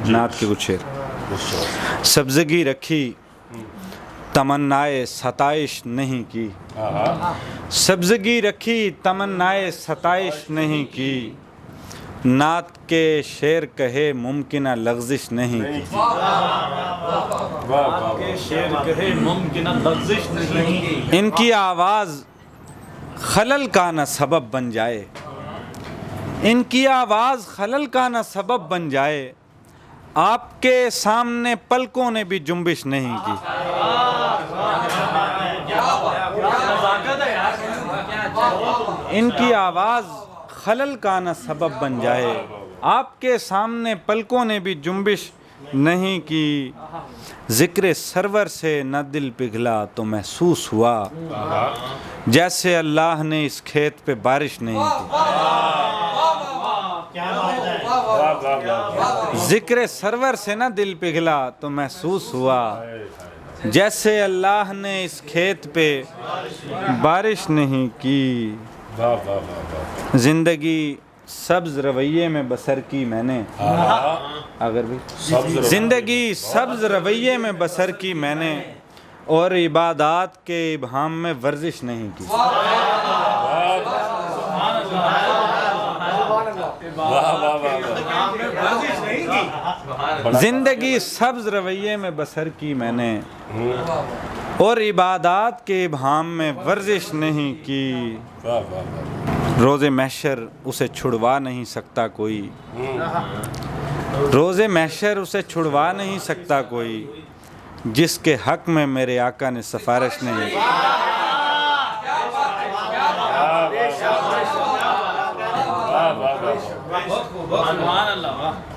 جی نعت کے کچھ شعر۔ سبزگی رکھی تمنائے ستائش نہیں کی، سبزگی رکھی تمنائے ستائش نہیں کی، نعت کے شعر کہے ممکنہ لغزش نہیں کی، نعت کے شعر کہے ممکنہ لغزش نہیں کی، ان کی آواز خلل کا نہ سبب بن جائے، ان کی آواز خلل کا نہ سبب بن جائے، آپ کے سامنے پلکوں نے بھی جنبش نہیں کی، ان کی آواز خلل کا نہ سبب بن جائے، آپ کے سامنے پلکوں نے بھی جنبش نہیں کی، ذکر سرور سے نہ دل پگھلا تو محسوس ہوا، جیسے اللہ نے اس کھیت پہ بارش نہیں کی، ذکر سرور سے نہ دل پگھلا تو محسوس ہوا، جیسے اللہ نے اس کھیت پہ بارش نہیں کی، زندگی سبز رویے میں بسر کی میں نے، اگر بھی زندگی سبز رویے میں بسر کی میں نے، اور عبادات کے ابہام میں ورزش نہیں کی، زندگی سبز رویے میں بسر کی میں نے، اور عبادات کے ابہام میں ورزش نہیں کی، روز محشر اسے چھڑوا نہیں سکتا کوئی، روز محشر اسے چھڑوا نہیں سکتا کوئی، جس کے حق میں میرے آقا نے سفارش نہیں کی، سبحان اللہ۔